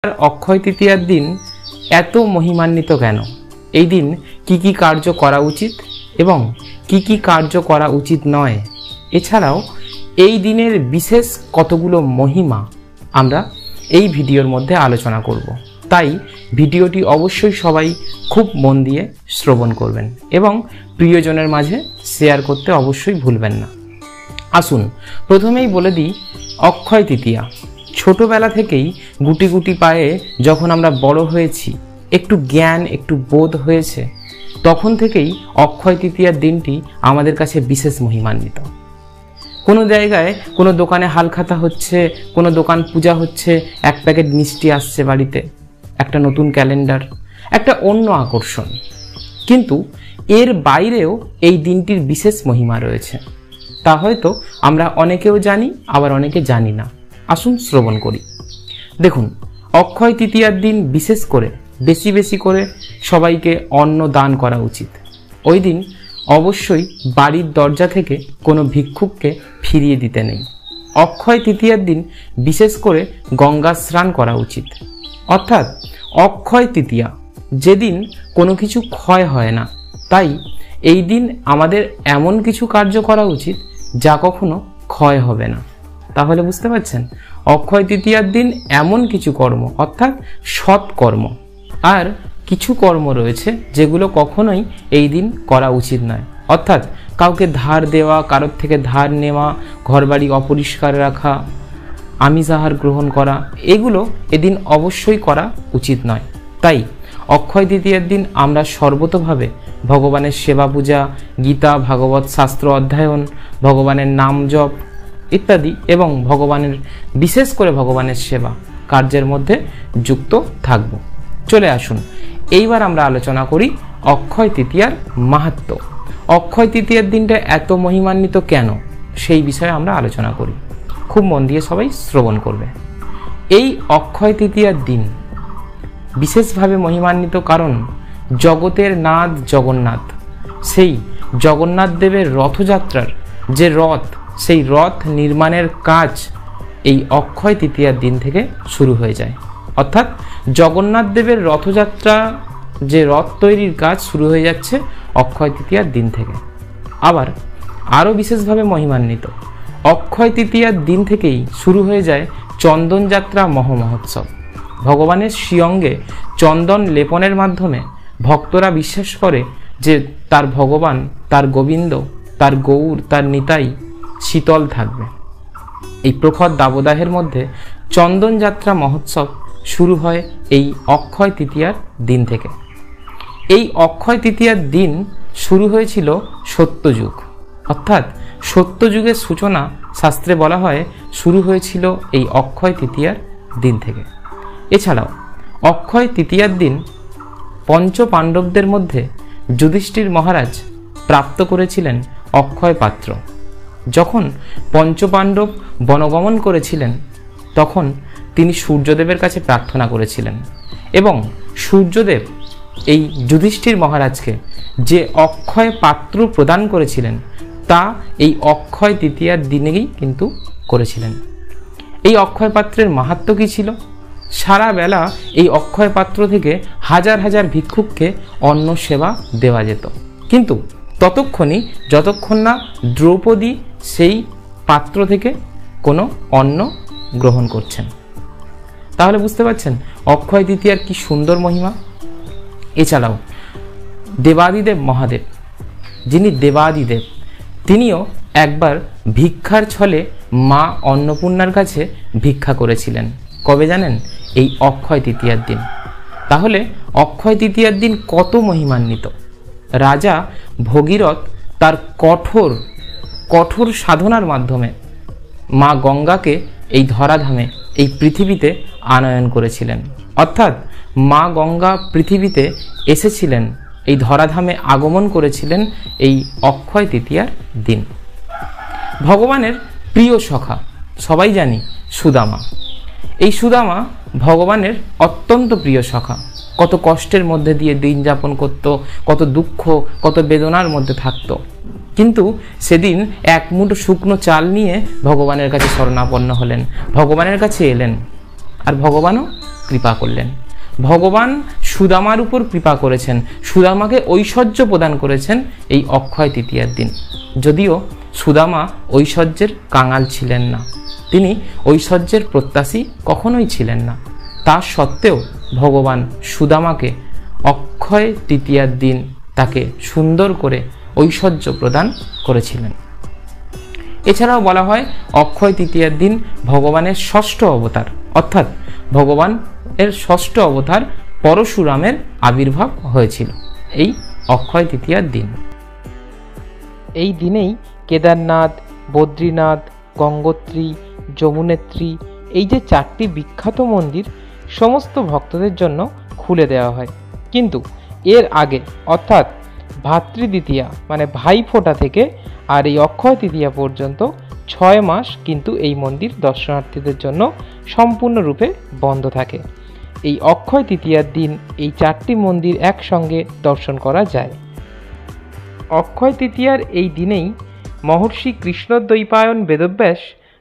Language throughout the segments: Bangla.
অক্ষয় তৃতীয়ার দিন এত মহিমান্বিত কেন? এই দিন কি কি কার্য করা উচিত এবং কি কি কার্য করা উচিত নয়, এছাড়াও এই দিনের বিশেষ কতগুলো মহিমা আমরা এই ভিডিওর মধ্যে আলোচনা করব। তাই ভিডিওটি অবশ্যই সবাই খুব মন দিয়ে শ্রবণ করবেন এবং প্রিয়জনের মাঝে শেয়ার করতে অবশ্যই ভুলবেন না। আসুন প্রথমেই বলে দিই, অক্ষয় তৃতীয়া ছোটবেলা থেকেই গুটি গুটি পায়ে যখন আমরা বড় হয়েছি, একটু জ্ঞান একটু বোধ হয়েছে, তখন থেকেই অক্ষয় তৃতীয়ার দিনটি আমাদের কাছে বিশেষ মহিমান্বিত। কোনো জায়গায় কোনো দোকানে হালখাতা হচ্ছে, কোনো দোকান পূজা হচ্ছে, এক প্যাকেট মিষ্টি আসছে বাড়িতে, একটা নতুন ক্যালেন্ডার, একটা অন্য আকর্ষণ। কিন্তু এর বাইরেও এই দিনটির বিশেষ মহিমা রয়েছে, তা হয়তো আমরা অনেকেও জানি, আবার অনেকে জানি না। আসুন শ্রবণ করি। দেখুন, অক্ষয় তৃতীয়ার দিন বিশেষ করে বেশি বেশি করে সবাইকে অন্ন দান করা উচিত। ওই দিন অবশ্যই বাড়ির দরজা থেকে কোনো ভিক্ষুককে ফিরিয়ে দিতে নেই। অক্ষয় তৃতীয়ার দিন বিশেষ করে গঙ্গা স্নান করা উচিত। অর্থাৎ অক্ষয় তৃতীয়া, যেদিন কোনো কিছু ক্ষয় হয় না, তাই এই দিন আমাদের এমন কিছু কার্য করা উচিত যা কখনো ক্ষয় হবে না। তাহলে বুঝতে পারছেন, অক্ষয় তৃতীয়ার দিন এমন কিছু কর্ম, অর্থাৎ সৎ কর্ম, আর কিছু কর্ম রয়েছে যেগুলো কখনোই এই দিন করা উচিত নয়। অর্থাৎ কাউকে ধার দেওয়া, কারোর থেকে ধার নেওয়া, ঘরবাড়ি অপরিষ্কার রাখা, আমিষ আহার গ্রহণ করা, এগুলো এদিন অবশ্যই করা উচিত নয়। তাই অক্ষয় তৃতীয়ার দিন আমরা সর্বতোভাবে ভগবানের সেবা পূজা, গীতা ভাগবত শাস্ত্র অধ্যয়ন, ভগবানের নাম জপ ইত্যাদি এবং ভগবানের বিশেষ করে ভগবানের সেবা কার্যের মধ্যে যুক্ত থাকব। চলে আসুন এইবার আমরা আলোচনা করি অক্ষয় তৃতীয়ার মাহাত্ম্য। অক্ষয় তৃতীয়ার দিনটা এত মহিমান্বিত কেন, সেই বিষয়ে আমরা আলোচনা করি। খুব মন দিয়ে সবাই শ্রবণ করবে। এই অক্ষয় তৃতীয়ার দিন বিশেষভাবে মহিমান্বিত কারণ জগতের নাথ জগন্নাথ, সেই জগন্নাথ দেবের রথযাত্রার যে রথ, সেই রথ নির্মাণের কাজ এই অক্ষয় তৃতীয়ার দিন থেকে শুরু হয়ে যায়। অর্থাৎ জগন্নাথ দেবের রথযাত্রা যে রথ তৈরির কাজ শুরু হয়ে যাচ্ছে অক্ষয় তৃতীয়ার দিন থেকে। আবার আরও বিশেষভাবে মহিমান্বিত, অক্ষয় তৃতীয়ার দিন থেকেই শুরু হয়ে যায় চন্দন যাত্রা মহোৎসব। ভগবানের শ্রীঅঙ্গে চন্দন লেপনের মাধ্যমে ভক্তরা বিশ্বাস করে যে তার ভগবান, তার গোবিন্দ, তার গৌর, তার নিতাই শীতল থাকবে। এই প্রখর দাবদাহের মধ্যে চন্দন যাত্রা মহোৎসব শুরু হয় এই অক্ষয় তৃতীয়ার দিন থেকে। এই অক্ষয় তৃতীয়ার দিন শুরু হয়েছিল সত্যযুগ, অর্থাৎ সত্যযুগের সূচনা শাস্ত্রে বলা হয় শুরু হয়েছিল এই অক্ষয় তৃতীয়ার দিন থেকে। এছাড়াও অক্ষয় তৃতীয়ার দিন পঞ্চ পাণ্ডবদের মধ্যে যুধিষ্ঠির মহারাজ প্রাপ্ত করেছিলেন অক্ষয় পাত্র। যখন পঞ্চপাণ্ডব বনগমন করেছিলেন, তখন তিনি সূর্যদেবের কাছে প্রার্থনা করেছিলেন এবং সূর্যদেব এই যুধিষ্ঠির মহারাজকে যে অক্ষয় পাত্র প্রদান করেছিলেন, তা এই অক্ষয় তৃতীয়ার দিনেই কিন্তু করেছিলেন। এই অক্ষয় পাত্রের মাহাত্ম্য কী ছিল? সারা বেলা এই অক্ষয় পাত্র থেকে হাজার হাজার ভিক্ষুককে অন্ন সেবা দেওয়া যেত, কিন্তু ততক্ষণই যতক্ষণ না দ্রৌপদী সেই পাত্র থেকে কোনো অন্ন গ্রহণ করছেন। তাহলে বুঝতে পারছেন অক্ষয় তৃতীয়ার কি সুন্দর মহিমা। এছাড়াও দেবাদিদেব মহাদেব, যিনি দেবাদিদেব, তিনিও একবার ভিক্ষার ছলে মা অন্নপূর্ণার কাছে ভিক্ষা করেছিলেন। কবে জানেন? এই অক্ষয় তৃতীয়ার দিন। তাহলে অক্ষয় তৃতীয়ার দিন কত মহিমান্বিত। রাজা ভগীরথ তার কঠোর সাধনার মাধ্যমে মা গঙ্গাকে এই ধরাধামে, এই পৃথিবীতে আনয়ন করেছিলেন। অর্থাৎ মা গঙ্গা পৃথিবীতে এসেছিলেন, এই ধরাধামে আগমন করেছিলেন এই অক্ষয় তৃতীয়ার দিন। ভগবানের প্রিয় সখা সবাই জানি সুদামা। এই সুদামা ভগবানের অত্যন্ত প্রিয় সখা। কত কষ্টের মধ্যে দিয়ে দিন যাপন করত, কত দুঃখ, কত বেদনার মধ্যে থাকতো, কিন্তু সেদিন এক মুঠো শুকনো চাল নিয়ে ভগবানের কাছে শরণাপন্ন হলেন, ভগবানের কাছে এলেন, আর ভগবানও কৃপা করলেন। ভগবান সুদামার উপর কৃপা করেছেন, সুদামাকে ঐশ্বর্য প্রদান করেছেন এই অক্ষয় তৃতীয়ার দিন। যদিও সুদামা ঐশ্বর্যের কাঙাল ছিলেন না, তিনি ঐশ্বর্যের প্রত্যাশী কখনোই ছিলেন না, তা সত্ত্বেও ভগবান সুদামাকে অক্ষয় তৃতীয়ার দিন তাকে সুন্দর করে ঐশ্বর্য প্রদান করেছিলেন। এছাড়াও বলা হয় অক্ষয় তৃতীয়ার দিন ভগবানের ষষ্ঠ অবতার অর্থাৎ ভগবানের ষষ্ঠ অবতার পরশুরামের আবির্ভাব হয়েছিল এই অক্ষয় তৃতীয়ার দিন। এই দিনেই কেদারনাথ, বদ্রীনাথ, গঙ্গোত্রী, যমুনেত্রী এই যে 4টি বিখ্যাত মন্দির সমস্ত ভক্তদের জন্য খুলে দেওয়া হয়। কিন্তু এর আগে অর্থাৎ ভাতৃদ্বিতীয়া মানে ভাইফোঁটা থেকে আর এই অক্ষয় তৃতীয়া পর্যন্ত 6 মাস কিন্তু এই মন্দির দর্শনার্থীদের জন্য সম্পূর্ণরূপে বন্ধ থাকে। এই অক্ষয় তৃতীয়ার দিন এই 4টি মন্দির একসঙ্গে দর্শন করা যায়। অক্ষয় তৃতীয়ার এই দিনেই মহর্ষি কৃষ্ণদ্বৈপায়ন বেদব্যাস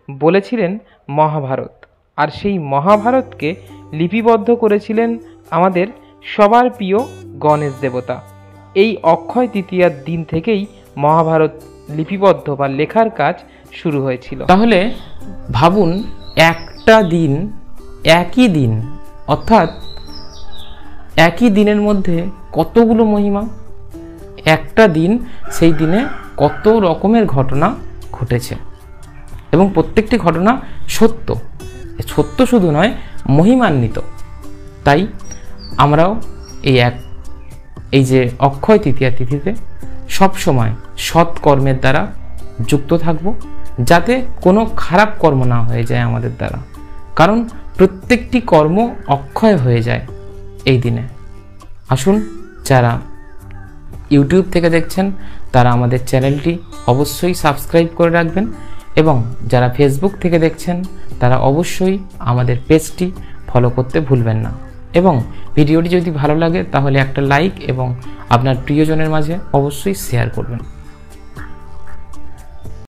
বলেছিলেন মহাভারত, আর সেই মহাভারতকে লিপিবদ্ধ করেছিলেন আমাদের সবার প্রিয় গণেশ দেবতা। এই অক্ষয় তৃতীয়ার দিন থেকেই মহাভারত লিপিবদ্ধ বা লেখার কাজ শুরু হয়েছিল। তাহলে ভাবুন, একটা দিন, একই দিন অর্থাৎ একই দিনের মধ্যে কতগুলো মহিমা। একটা দিন, সেই দিনে কত রকমের ঘটনা ঘটেছে এবং প্রত্যেকটি ঘটনা সত্য। সত্য শুধু নয়, মহিমান্বিত। তাই আমরাও এই যে অক্ষয় তৃতীয়া তিথিতে সবসময় সৎ কর্মের দ্বারা যুক্ত থাকব, যাতে কোনো খারাপ কর্ম না হয়ে যায় আমাদের দ্বারা, কারণ প্রত্যেকটি কর্ম অক্ষয় হয়ে যায় এই দিনে। আসুন, যারা ইউটিউব থেকে দেখছেন তারা আমাদের চ্যানেলটি অবশ্যই সাবস্ক্রাইব করে রাখবেন, এবং যারা ফেসবুক থেকে দেখছেন তারা অবশ্যই আমাদের পেজটি ফলো করতে ভুলবেন না, এবং ভিডিওটি যদি ভালো লাগে তাহলে একটা লাইক এবং আপনার প্রিয়জনের মাঝে অবশ্যই শেয়ার করবেন।